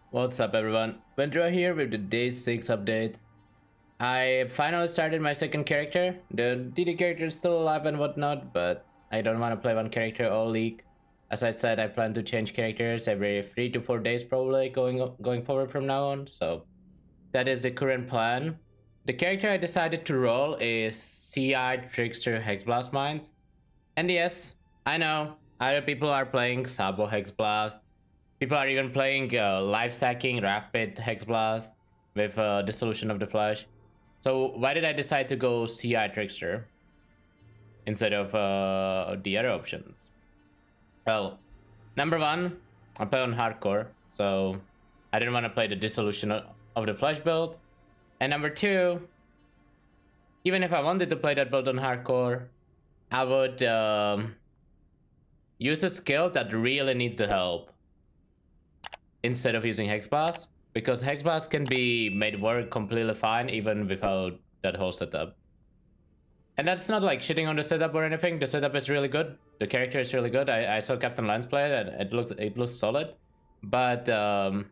What's up everyone, Ventrua here with the day 6 update. I finally started my second character. The DD character is still alive and whatnot, but I don't want to play one character all league. As I said, I plan to change characters every 3 to 4 days probably going forward from now on, so that is the current plan. The character I decided to roll is CI Trickster Hexblast Mines. And yes, I know, other people are playing Sabo Hexblast. People are even playing live stacking Rapid Hexblast with Dissolution of the Flesh. So why did I decide to go CI Trickster instead of the other options? Well, number one, I play on hardcore, so I didn't want to play the Dissolution of the Flesh build. And number two, even if I wanted to play that build on hardcore, I would use a skill that really needs the help instead of using Hexblast, because Hexblast can be made work completely fine even without that whole setup. And that's not like shitting on the setup or anything. The setup is really good. The character is really good. I saw Captain Lance play it and it looks solid. But I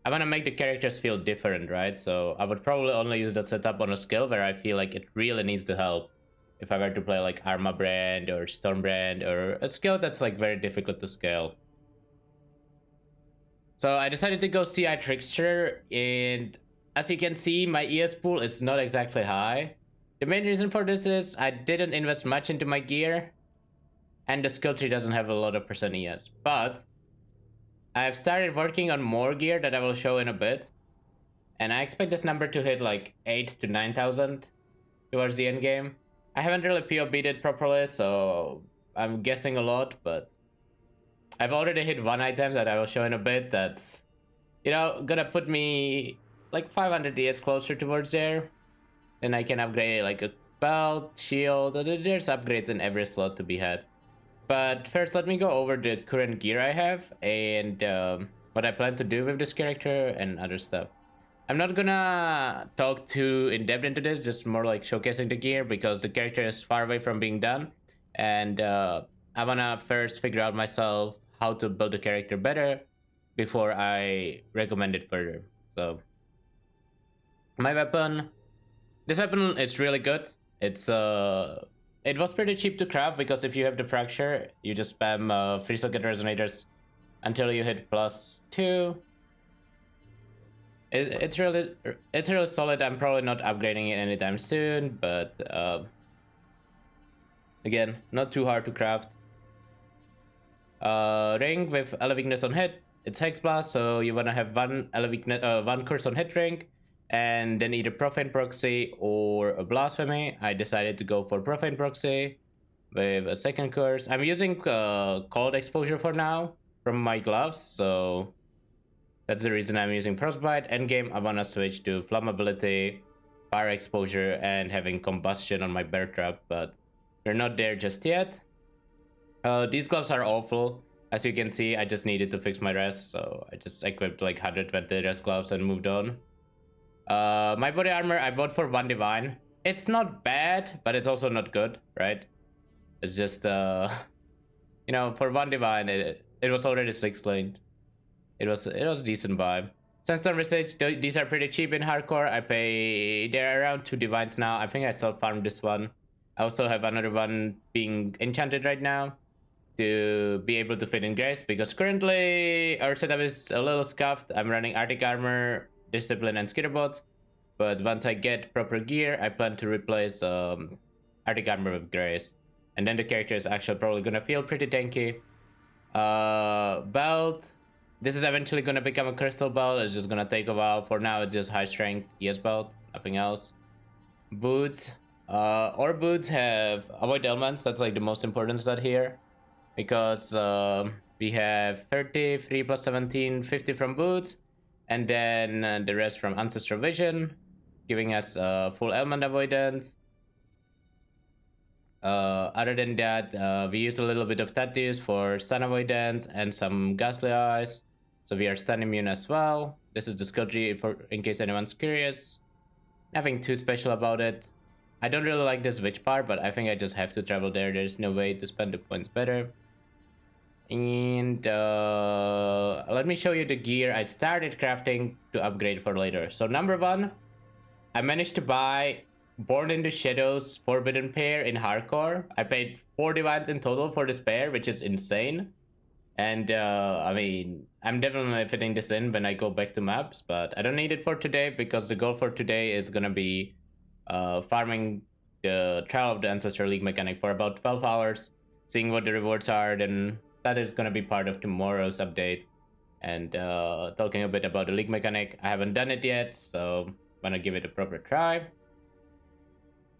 want to make the characters feel different, right? So I would probably only use that setup on a skill where I feel like it really needs the help. If I were to play like Arma Brand or Storm Brand or a skill that's like very difficult to scale. So I decided to go CI Trickster, and as you can see, my ES pool is not exactly high. The main reason for this is I didn't invest much into my gear, and the skill tree doesn't have a lot of percent ES. But I've started working on more gear that I will show in a bit, and I expect this number to hit like 8 to 9,000 towards the end game. I haven't really POB'd it properly, so I'm guessing a lot, but I've already hit one item that I will show in a bit that's, you know, gonna put me like 500 DS closer towards there. Then I can upgrade like a belt, shield, there's upgrades in every slot to be had. But first, let me go over the current gear I have and what I plan to do with this character and other stuff. I'm not gonna talk too in-depth into this, just more like showcasing the gear because the character is far away from being done. And I wanna first figure out myself how to build the character better before I recommend it further. So my weapon, this weapon is really good. It's it was pretty cheap to craft because if you have the fracture, you just spam free socket resonators until you hit +2. It's really solid. I'm probably not upgrading it anytime soon, but again, not too hard to craft. Ring with ele weakness on hit. It's Hexblast, so you wanna have one curse on hit ring, and then either Profane Proxy or a Blasphemy. I decided to go for Profane Proxy with a second curse. I'm using cold exposure for now from my gloves, so that's the reason I'm using Frostbite. Endgame, I wanna switch to Flammability, Fire Exposure, and having Combustion on my Bear Trap, but we're not there just yet. These gloves are awful. As you can see, I just needed to fix my rest, so I just equipped like 120 rest gloves and moved on. My body armor I bought for 1 divine. It's not bad, but it's also not good, right? It's just you know, for 1 divine it was already 6 lane. It was decent vibe. Sandstorm Visage, these are pretty cheap in hardcore. They're around 2 divines now. I think I still farmed this one. I also have another one being enchanted right now to be able to fit in Grace, because currently our setup is a little scuffed. I'm running Arctic Armor, Discipline, and Skitterbots, but once I get proper gear, I plan to replace Arctic Armor with Grace, and then the character is actually probably gonna feel pretty tanky. Belt, this is eventually gonna become a crystal belt. It's just gonna take a while. For now, it's just high strength ES belt, nothing else. Boots. Our boots have avoid elements. That's like the most important stat here, because we have 30, 3 plus 17, 50 from boots, and then the rest from Ancestral Vision, giving us full element avoidance. Other than that, we use a little bit of tattoos for stun avoidance and some ghastly eyes, so we are stun immune as well. This is the skill tree in case anyone's curious. Nothing too special about it. I don't really like this witch part, but I think I just have to travel there. There's no way to spend the points better. And let me show you the gear I started crafting to upgrade for later. So number one, I managed to buy Born in the Shadows Forbidden Pair in Hardcore. I paid 4 divines in total for this pair, which is insane. And I mean, I'm definitely fitting this in when I go back to maps, but I don't need it for today because the goal for today is gonna be farming the Trial of the Ancestor League mechanic for about 12 hours, seeing what the rewards are, then that is gonna be part of tomorrow's update. And talking a bit about the league mechanic. I haven't done it yet, so I'm gonna give it a proper try.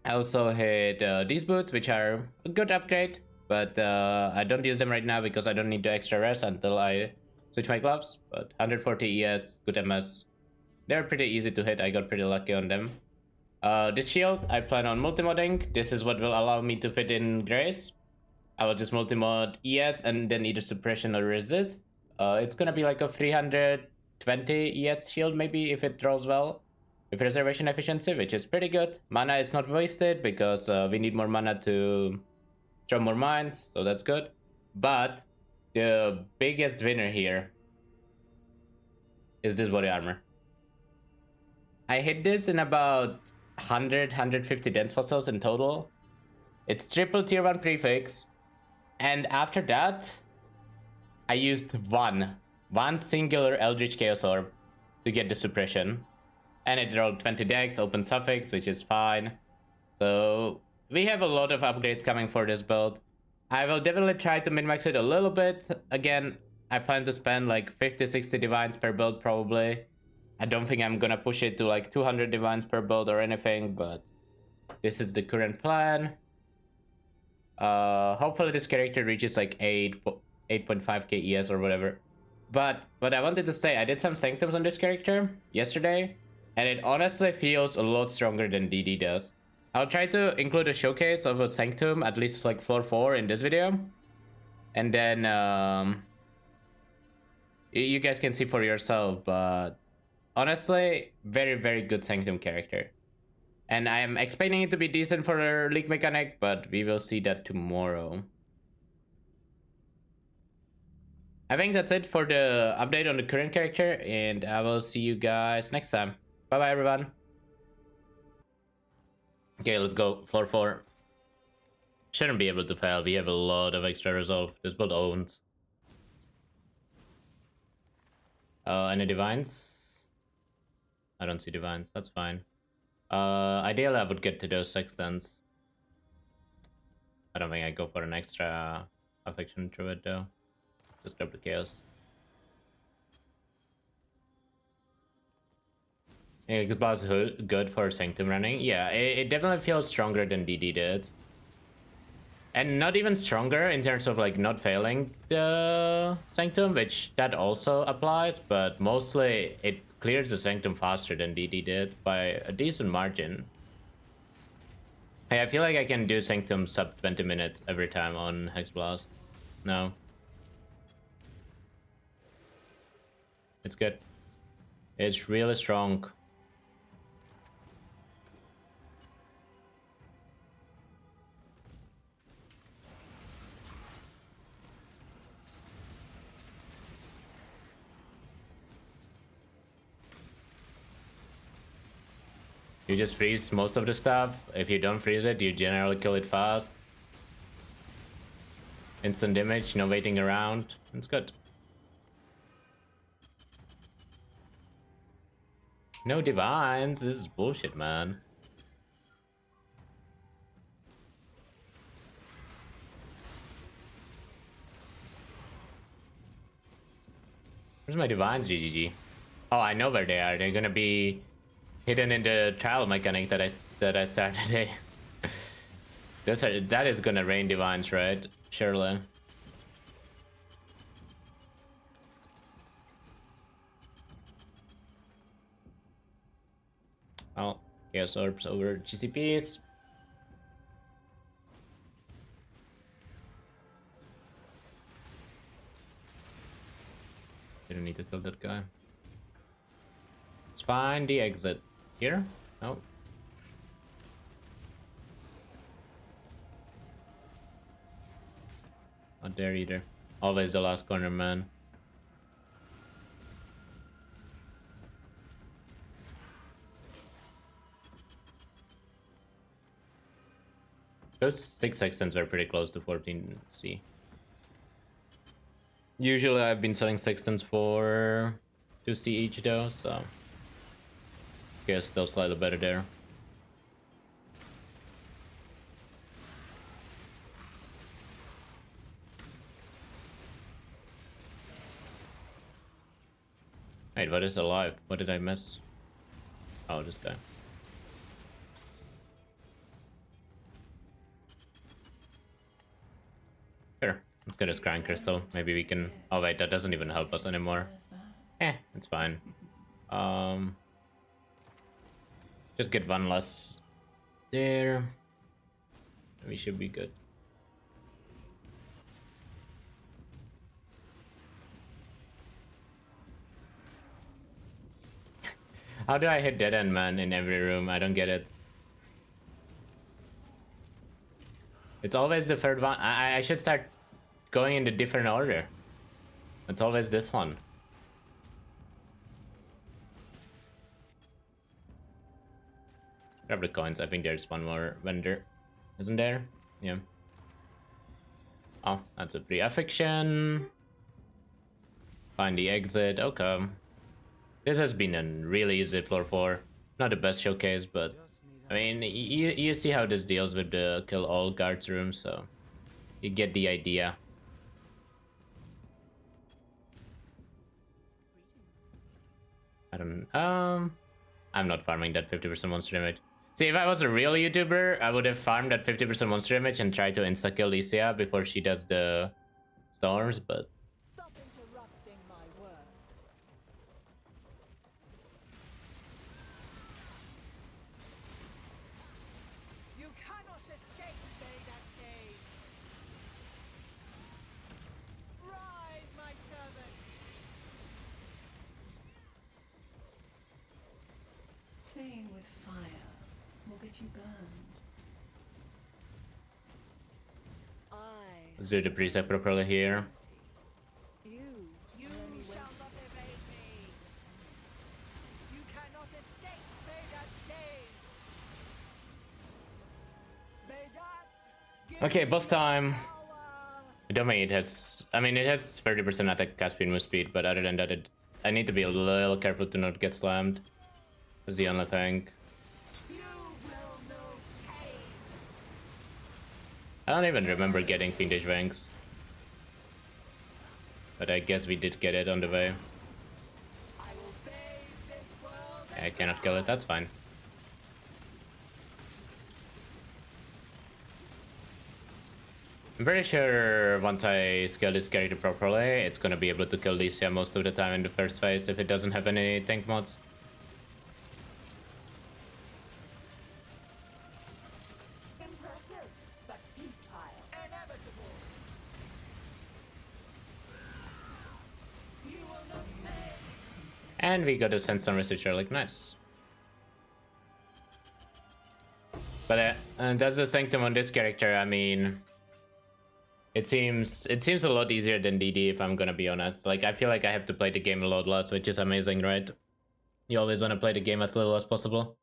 I also hit these boots, which are a good upgrade, but I don't use them right now because I don't need the extra rest until I switch my gloves. But 140 ES, good MS. They're pretty easy to hit. I got pretty lucky on them. This shield, I plan on multimodding. This is what will allow me to fit in Grace. I will just multimod ES and then either suppression or resist. It's gonna be like a 320 ES shield maybe if it rolls well. With reservation efficiency, which is pretty good. Mana is not wasted because we need more mana to throw more mines, so that's good. But the biggest winner here is this body armor. I hit this in about 150 dense fossils in total. It's triple tier 1 prefix, and after that I used one singular Eldritch Chaos Orb to get the suppression. And it rolled 20 decks, open suffix, which is fine. So we have a lot of upgrades coming for this build. I will definitely try to min-max it a little bit. Again, I plan to spend like 50-60 divines per build probably. I don't think I'm gonna push it to like 200 divines per build or anything, but this is the current plan. Hopefully this character reaches like 8.5k ES or whatever. But what I wanted to say, I did some sanctums on this character yesterday, and it honestly feels a lot stronger than DD does. I'll try to include a showcase of a sanctum, at least like floor 4 in this video. And then you guys can see for yourself, but honestly, very, very good sanctum character. And I am expecting it to be decent for a league mechanic, but we will see that tomorrow. I think that's it for the update on the current character, and I will see you guys next time. Bye bye, everyone. Okay, let's go. Floor 4. Shouldn't be able to fail. We have a lot of extra resolve. This build owns. Any divines? I don't see divines. That's fine. Ideally, I would get to those sextants. I don't think I go for an extra affection through it, though. Just grab the chaos. HEXBLAST is good for Sanctum running. Yeah, it definitely feels stronger than DD did. And not even stronger in terms of like not failing the Sanctum, which that also applies, but mostly it clears the Sanctum faster than DD did by a decent margin. Hey, I feel like I can do Sanctum sub 20 minutes every time on HEXBLAST. No. It's good. It's really strong. You just freeze most of the stuff. If you don't freeze it, you generally kill it fast. Instant damage, no waiting around. It's good. No divines. This is bullshit, man. Where's my divines, GGG? Oh, I know where they are. They're gonna be hidden in the trial mechanic that I started today. That is gonna rain divines, right? Surely. Oh, Chaos Orbs over GCPs. Didn't need to kill that guy. Let's find the exit. Here? No. Not there either. Always the last corner, man. Those 6 sextants are pretty close to 14C. Usually I've been selling sextants for 2C each though, so guess still slightly better there. Wait, what is alive? What did I miss? Oh, this guy. Sure, let's get a Scrying Crystal. Maybe we can... Oh wait, that doesn't even help us anymore. It's fine. Just get one less there. We should be good. How do I hit dead end, man, in every room? I don't get it. It's always the third one. I should start going in the different order. It's always this one. Grab the coins. I think there's one more vendor. Isn't there? Yeah. Oh, that's a free affliction. Find the exit. Okay. This has been a really easy floor 4. Not the best showcase, but I mean, you see how this deals with the kill all guards room, so you get the idea. I don't. I'm not farming that 50% monster damage. See, if I was a real YouTuber, I would have farmed that 50% monster damage and tried to insta kill Licia before she does the storms, but. Playing with fire will get you burned. Let's do the preset properly here. You shall not evade me. You cannot escape Vedat's gaze. Okay, boss time. The domain it has, I mean, it has 30% attack, cast speed, move speed, but other than that, I need to be a little careful to not get slammed. That's the only thing. I don't even remember getting Fiendish Wings. But I guess we did get it on the way. Yeah, I cannot kill it, that's fine. I'm pretty sure once I scale this character properly, it's gonna be able to kill Licia most of the time in the first phase if it doesn't have any tank mods. And we got a Sandstorm Researcher, like, nice. But that's the sanctum on this character. I mean, it seems a lot easier than DD, if I'm gonna be honest. Like, I feel like I have to play the game a lot less, which is amazing, right? You always want to play the game as little as possible.